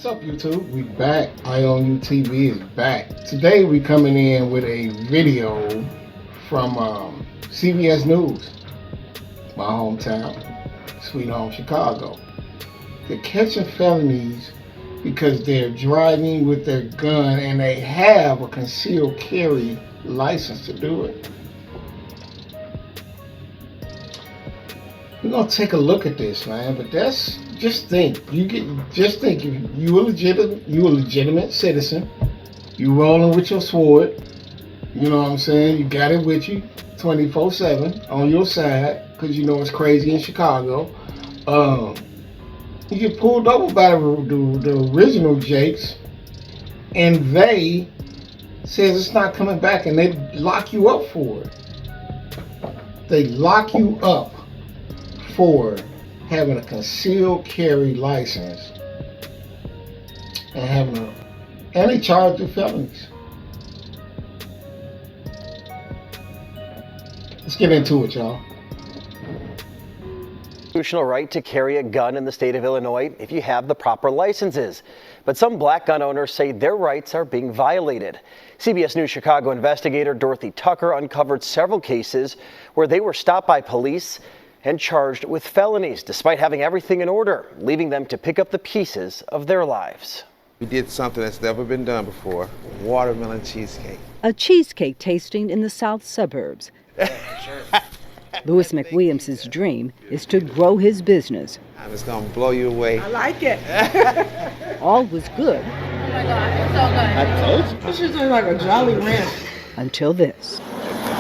What's up, YouTube? We back. IONUTV is back. Today we coming in with a video from CBS News, my hometown, Sweet Home Chicago. They're catching felonies because they're driving with their gun and they have a concealed carry license to do it. We're gonna take a look at this, man. But that's just think. If you a legitimate citizen. You rolling with your sword. You know what I'm saying? You got it with you, 24/7 on your side, because you know it's crazy in Chicago. You get pulled over by the original Jakes, and they says it's not coming back, and they lock you up for it. They lock you up for having a concealed carry license and having any charge of felonies. Let's get into it, y'all. Constitutional right to carry a gun in the state of Illinois if you have the proper licenses. But some black gun owners say their rights are being violated. CBS News Chicago investigator Dorothy Tucker uncovered several cases where they were stopped by police and charged with felonies despite having everything in order, leaving them to pick up the pieces of their lives. We did something that's never been done before, watermelon cheesecake. A cheesecake tasting in the south suburbs. Louis McWilliams' dream is to grow his business. And it's gonna blow you away. I like it. All was good. Oh my God, it's so good. I told you. This is like a Jolly Ranch. Until this.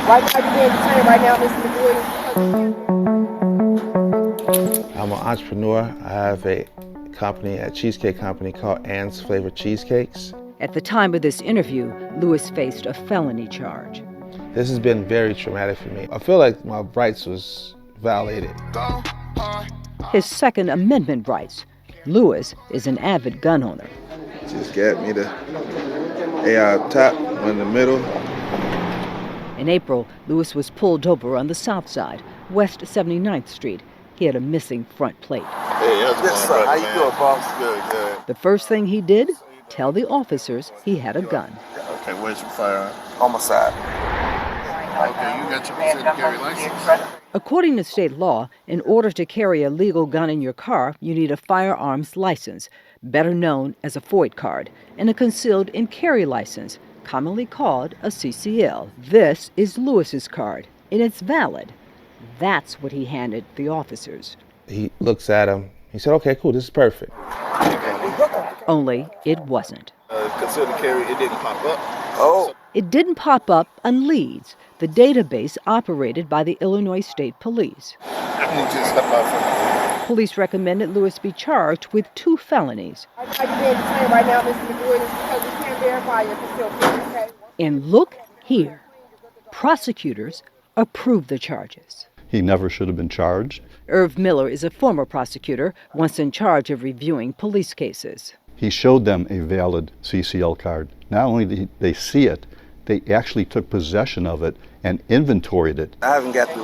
Right now, you're being detained right now, Mr. McWilliams. I'm an entrepreneur. I have a company, a cheesecake company called Ann's Flavored Cheesecakes. At the time of this interview, Louis faced a felony charge. This has been very traumatic for me. I feel like my rights was violated. His Second Amendment rights. Louis is an avid gun owner. Just got me the AR top, one in the middle. In April, Louis was pulled over on the south side, West 79th Street. He had a missing front plate. Hey, yes, sir. How you doing, boss? Good. The first thing he did, tell the officers he had a gun. Okay, where's your firearm? On my side. Okay, you got your concealed carry license? According to state law, in order to carry a legal gun in your car, you need a firearms license, better known as a FOID card, and a concealed and carry license, commonly called a CCL. This is Louis's card, and it's valid. That's what he handed the officers. He looks at him. He said, okay, cool, this is perfect. Only it wasn't. Concealed carry, it didn't pop up. Oh. It didn't pop up on LEADS, the database operated by the Illinois State Police. Police recommended Louis be charged with 2 felonies. Right now, you're being detained right now, Mr. McWilliams, because we can't verify your concealed carry, okay? And look here. Prosecutors approved the charges. He never should have been charged. Irv Miller is a former prosecutor, once in charge of reviewing police cases. He showed them a valid CCL card. Not only did they see it, they actually took possession of it and inventoried it. I haven't got the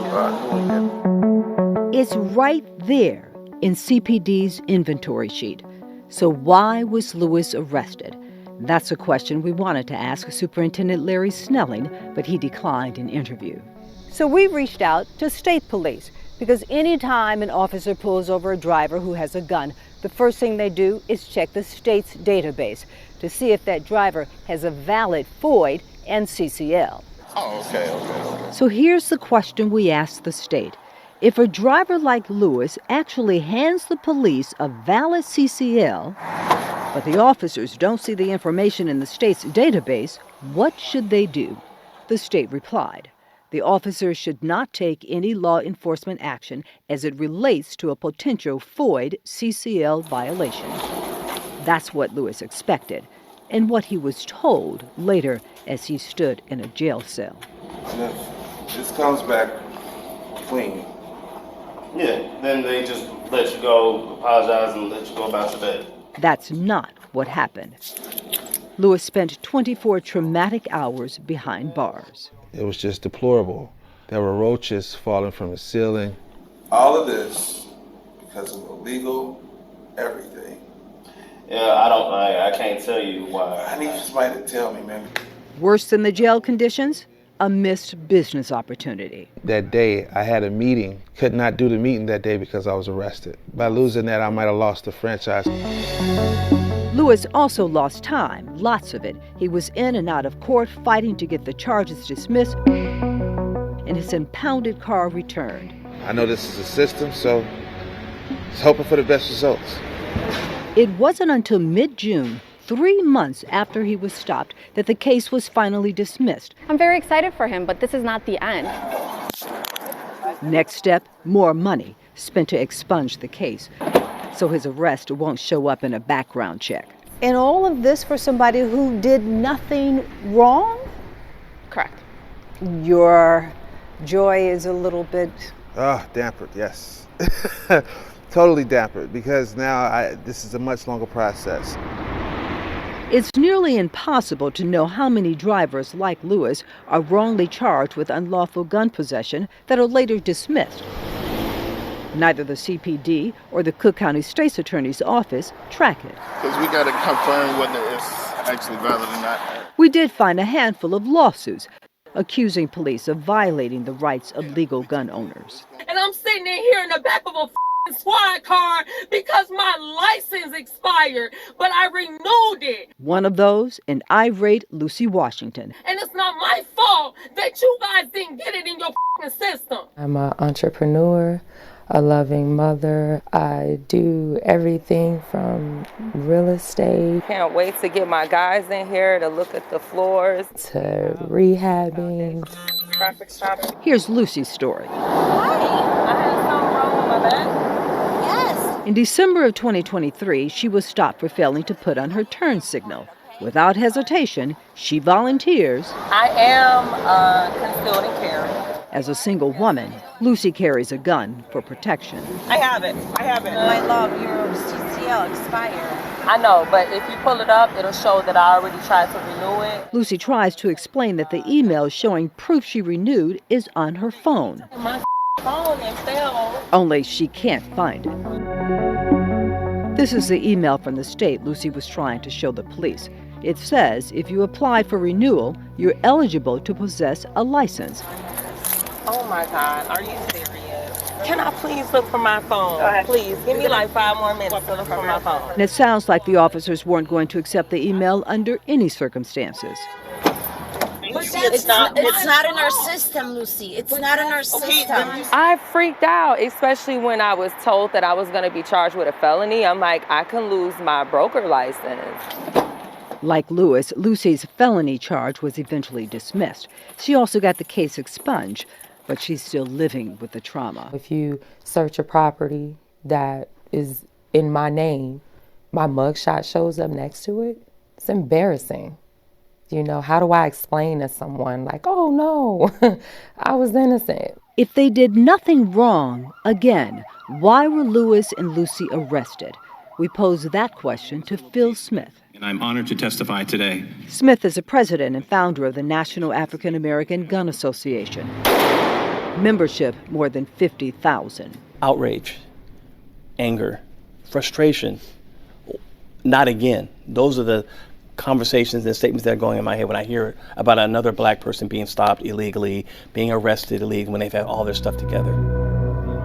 It's right there in CPD's inventory sheet. So why was Louis arrested? That's a question we wanted to ask Superintendent Larry Snelling, but he declined an interview. So we reached out to state police because anytime an officer pulls over a driver who has a gun, the first thing they do is check the state's database to see if that driver has a valid FOID and CCL. Oh, okay. So here's the question we asked the state. If a driver like Louis actually hands the police a valid CCL, but the officers don't see the information in the state's database, what should they do? The state replied, the officers should not take any law enforcement action as it relates to a potential FOID CCL violation. That's what Louis expected, and what he was told later as he stood in a jail cell. This comes back clean. Yeah, then they just let you go, apologize, and let you go about your day. That's not what happened. Louis spent 24 traumatic hours behind bars. It was just deplorable. There were roaches falling from the ceiling. All of this because of illegal everything. Yeah, I can't tell you why. I need somebody to tell me, man. Worse than the jail conditions? A missed business opportunity. That day, I had a meeting. Could not do the meeting that day because I was arrested. By losing that, I might have lost the franchise. Lewis also lost time, lots of it. He was in and out of court fighting to get the charges dismissed and his impounded car returned. I know this is a system, so just hoping for the best results. It wasn't until mid-June, 3 months after he was stopped, that the case was finally dismissed. I'm very excited for him, but this is not the end. Next step, more money spent to expunge the case, so his arrest won't show up in a background check. And all of this for somebody who did nothing wrong? Correct. Your joy is a little bit... Dampered, yes. Totally dampered, because now this is a much longer process. It's nearly impossible to know how many drivers like Lewis are wrongly charged with unlawful gun possession that are later dismissed. Neither the CPD or the Cook County State's Attorney's Office track it. Because we got to confirm whether it's actually valid or not. We did find a handful of lawsuits accusing police of violating the rights of legal gun owners. And I'm sitting in here in the back of a squad car because my license expired, but I renewed it. One of those, an irate Lucy Washington. And it's not my fault that you guys didn't get it in your system. I'm an entrepreneur, a loving mother. I do everything from real estate. Can't wait to get my guys in here to look at the floors. To rehabbing. Traffic stop. Here's Lucy's story. I had something wrong with my back. In December of 2023, she was stopped for failing to put on her turn signal. Without hesitation, she volunteers. I am concealed and carry. As a single woman, Lucy carries a gun for protection. I have it. My love, your CCL expired. I know, but if you pull it up, it'll show that I already tried to renew it. Lucy tries to explain that the email showing proof she renewed is on her phone. My phone and fell. Only she can't find it. This is the email from the state Lucy was trying to show the police. It says if you apply for renewal, you're eligible to possess a license. Oh my God, are you serious? Can I please look for my phone? Please, give me like 5 more minutes to look for my phone. And it sounds like the officers weren't going to accept the email under any circumstances. It's not in our system, Lucy. It's not in our system. I freaked out, especially when I was told that I was going to be charged with a felony. I'm like, I can lose my broker license. Like Lewis, Lucy's felony charge was eventually dismissed. She also got the case expunged, but she's still living with the trauma. If you search a property that is in my name, my mugshot shows up next to it. It's embarrassing. You know, how do I explain to someone like, oh no, I was innocent? If they did nothing wrong, again, why were Lewis and Lucy arrested? We posed that question to Phil Smith. And I'm honored to testify today. Smith is a president and founder of the National African American Gun Association. Membership more than 50,000. Outrage, anger, frustration. Not again. Those are the conversations and statements that are going in my head when I hear about another black person being stopped illegally, being arrested illegally when they've had all their stuff together.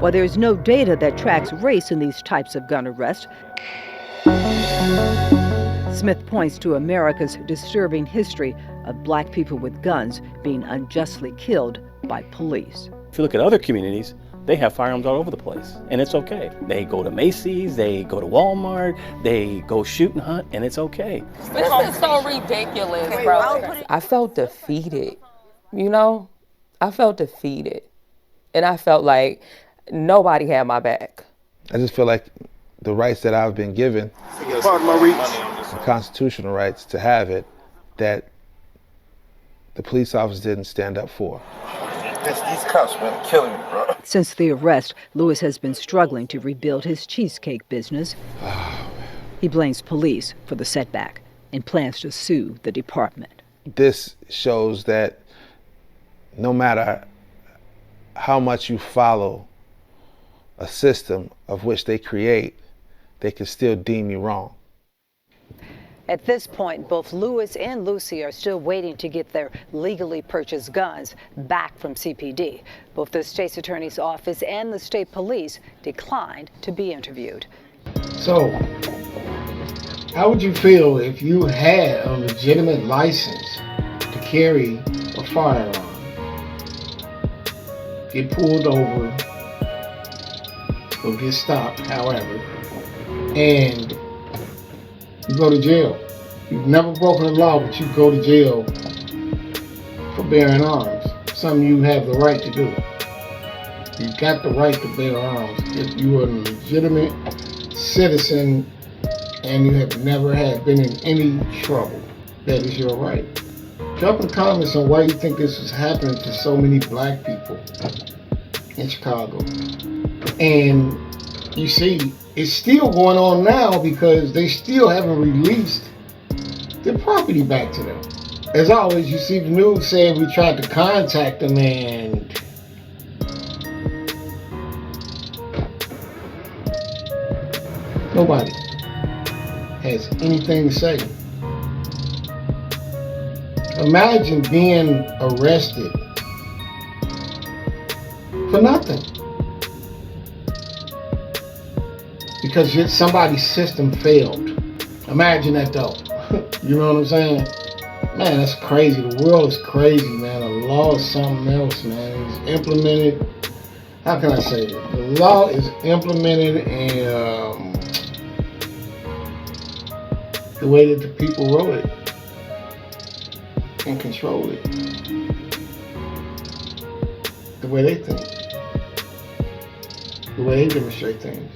While there's no data that tracks race in these types of gun arrests, Smith points to America's disturbing history of black people with guns being unjustly killed by police. If you look at other communities, they have firearms all over the place, and it's okay. They go to Macy's, they go to Walmart, they go shoot and hunt, and it's okay. This is so ridiculous, bro. I felt defeated, you know? I felt defeated. And I felt like nobody had my back. I just feel like the rights that I've been given, the constitutional rights to have it, that the police officers didn't stand up for. These cops, man, are killing me, bro. Since the arrest, Lewis has been struggling to rebuild his cheesecake business. He blames police for the setback and plans to sue the department. This shows that no matter how much you follow a system of which they create, they can still deem you wrong. At this point, both Lewis and Lucy are still waiting to get their legally purchased guns back from CPD. Both the state's attorney's office and the state police declined to be interviewed. So, how would you feel if you had a legitimate license to carry a firearm, get pulled over, or get stopped, however, and you go to jail? You've never broken the law, but you go to jail for bearing arms, something you have the right to do. You've got the right to bear arms if you are a legitimate citizen and you have never been in any trouble. That is your right. Drop in the comments on why you think this is happening to so many black people in Chicago. And you see, it's still going on now because they still haven't released their property back to them. As always, you see the news saying we tried to contact them and nobody has anything to say. Imagine being arrested for nothing because somebody's system failed. Imagine that though. You know what I'm saying? Man, that's crazy. The world is crazy, man. The law is something else, man. It's implemented. How can I say it? The law is implemented and the way that the people wrote it and control it, the way they think, the way they demonstrate things.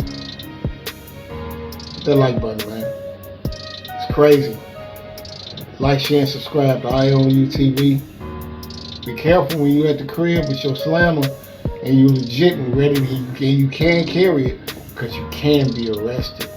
Hit that like button, man. It's crazy. Like, share, and subscribe to IOU TV. Be careful when you at the crib with your slammer and you legit and ready, you can carry it because you can be arrested.